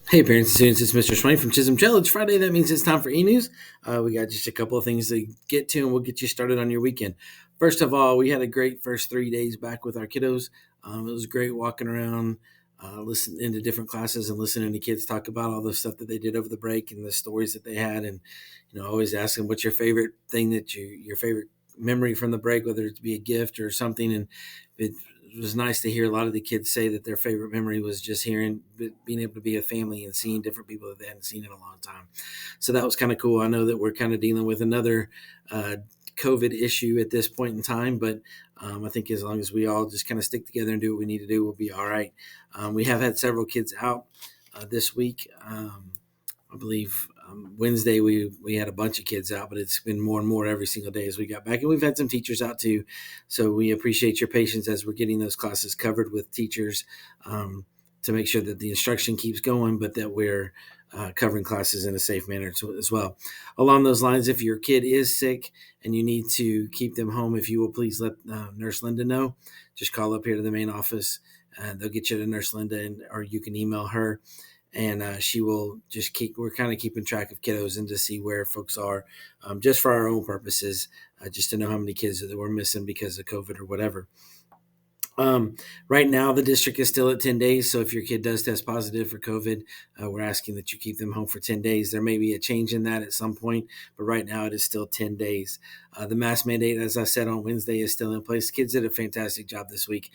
Hey, parents and students, it's Mr. Swain from Chisholm Trail. It's Friday. That means it's time for eNews. We got just a couple of things to get to, and we'll get you started on your weekend. First of all, we had a great first 3 days back with our kiddos. It was great walking around, listening to different classes and listening to kids talk about all the stuff that they did over the break and the stories that they had. And, always asking what's your favorite thing your favorite memory from the break, whether it be a gift or something. And it was nice to hear a lot of the kids say that their favorite memory was just being able to be a family and seeing different people that they hadn't seen in a long time. So that was kind of cool. I know that we're kind of dealing with another uh, COVID issue at this point in time, but I think as long as we all just kind of stick together and do what we need to do, we'll be all right. We have had several kids out this week. I believe Wednesday we had a bunch of kids out, but it's been more and more every single day as we got back, and we've had some teachers out too. So we appreciate your patience as we're getting those classes covered with teachers to make sure that the instruction keeps going, but that we're covering classes in a safe manner as well. Along those lines, if your kid is sick and you need to keep them home, if you will please let Nurse Linda know. Just call up here to the main office. They'll get you to Nurse Linda, or you can email her, and she will just keep. We're kind of keeping track of kiddos and to see where folks are, just for our own purposes, just to know how many kids that we're missing because of COVID or whatever. Right now, the district is still at 10 days. So if your kid does test positive for COVID, we're asking that you keep them home for 10 days. There may be a change in that at some point, but right now it is still 10 days. The mask mandate, as I said on Wednesday, is still in place. Kids did a fantastic job this week.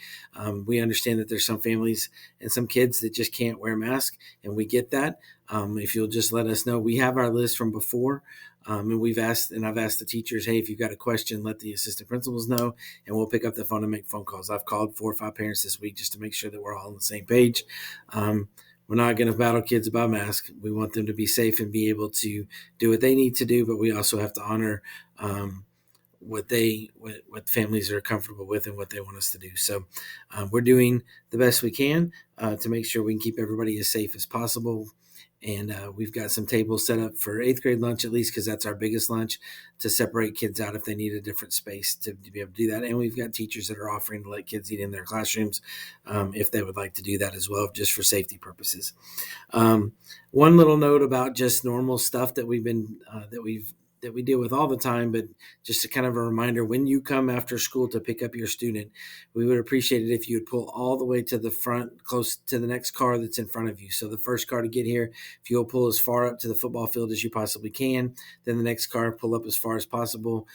We understand that there's some families and some kids that just can't wear masks, and we get that. If you'll just let us know, we have our list from before. And I've asked the teachers, hey, if you've got a question, let the assistant principals know, and we'll pick up the phone and make phone calls. I've called 4 or 5 parents this week just to make sure that we're all on the same page. We're not going to battle kids about masks. We want them to be safe and be able to do what they need to do, but we also have to honor what families are comfortable with and what they want us to do. So we're doing the best we can to make sure we can keep everybody as safe as possible. And we've got some tables set up for eighth grade lunch, at least because that's our biggest lunch, to separate kids out if they need a different space to be able to do that. And we've got teachers that are offering to let kids eat in their classrooms if they would like to do that as well, just for safety purposes. One little note about just normal stuff that we deal with all the time, but just a kind of a reminder: when you come after school to pick up your student, we would appreciate it if you would pull all the way to the front, close to the next car that's in front of you. So the first car to get here, if you'll pull as far up to the football field as you possibly can, then the next car pull up as far as possible.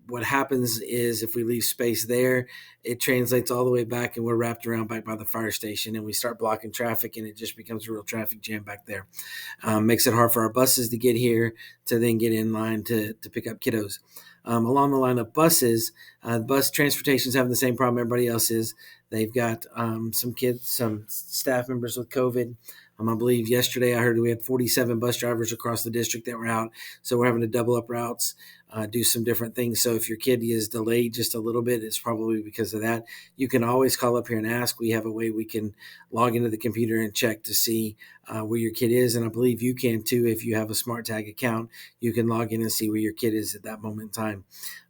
What happens is if we leave space there, it translates all the way back, and we're wrapped around back by the fire station, and we start blocking traffic, and it just becomes a real traffic jam back there. Makes it hard for our buses to get here to then get in line to pick up kiddos. Along the line of buses, bus transportation is having the same problem everybody else is. They've got some staff members with COVID. I believe yesterday I heard we had 47 bus drivers across the district that were out. So we're having to double up routes, do some different things. So if your kid is delayed just a little bit, it's probably because of that. You can always call up here and ask. We have a way we can log into the computer and check to see where your kid is. And I believe you can too if you have a smart tag account. You can log in and see where your kid is at that moment in time,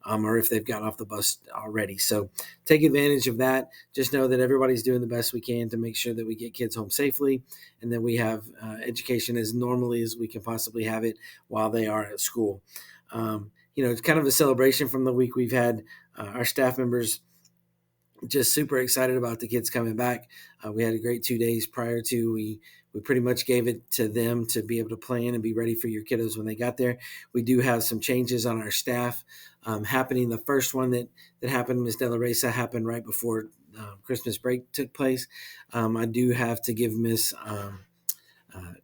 or if they've gotten off the bus already. So take advantage of that. Just know that everybody's doing the best we can to make sure that we get kids home safely, and that we have education as normally as we can possibly have it while they are at school. It's kind of a celebration from the week we've had. Our staff members just super excited about the kids coming back. We had a great 2 days prior to. We pretty much gave it to them to be able to plan and be ready for your kiddos when they got there. We do have some changes on our staff happening. The first one that happened, Ms. De La Resa, happened right before Christmas break took place. I do have to give Miss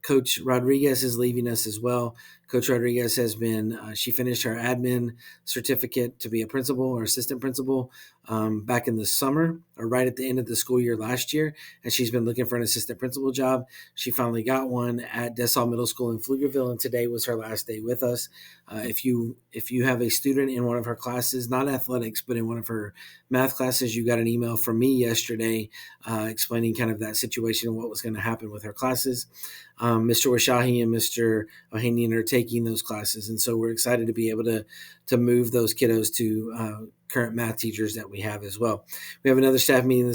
Coach Rodriguez is leaving us as well. Coach Rodriguez has been, she finished her admin certificate to be a principal or assistant principal back in the summer, or right at the end of the school year last year. And she's been looking for an assistant principal job. She finally got one at Dessau Middle School in Pflugerville, and today was her last day with us. If you have a student in one of her classes, not athletics, but in one of her math classes, you got an email from me yesterday explaining kind of that situation and what was going to happen with her classes. Mr. Washahi and Mr. Ohanian are taking taking those classes. And so we're excited to be able to move those kiddos to current math teachers that we have as well. We have another staff meeting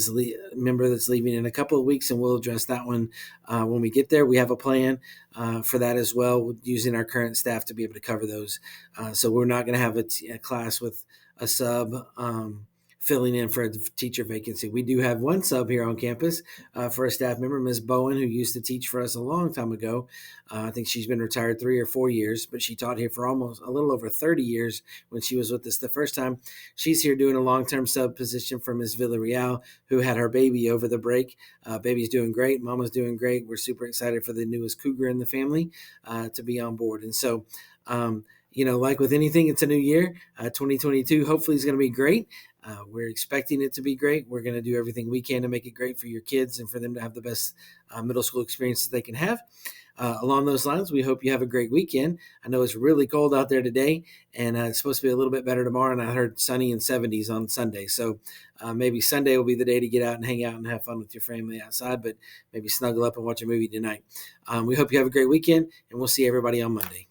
member that's leaving in a couple of weeks, and we'll address that one when we get there. We have a plan for that as well, using our current staff to be able to cover those. So we're not going to have a class with a sub filling in for a teacher vacancy. We do have one sub here on campus for a staff member, Ms. Bowen, who used to teach for us a long time ago. I think she's been retired 3 or 4 years, but she taught here for almost a little over 30 years when she was with us the first time. She's here doing a long-term sub position for Ms. Villarreal, who had her baby over the break. Baby's doing great. Mama's doing great. We're super excited for the newest cougar in the family to be on board. And so, like with anything, it's a new year. 2022 hopefully is going to be great. We're expecting it to be great. We're going to do everything we can to make it great for your kids and for them to have the best middle school experience that they can have. Along those lines, we hope you have a great weekend. I know it's really cold out there today, and it's supposed to be a little bit better tomorrow, and I heard sunny and 70s on Sunday. So maybe Sunday will be the day to get out and hang out and have fun with your family outside, but maybe snuggle up and watch a movie tonight. We hope you have a great weekend, and we'll see everybody on Monday.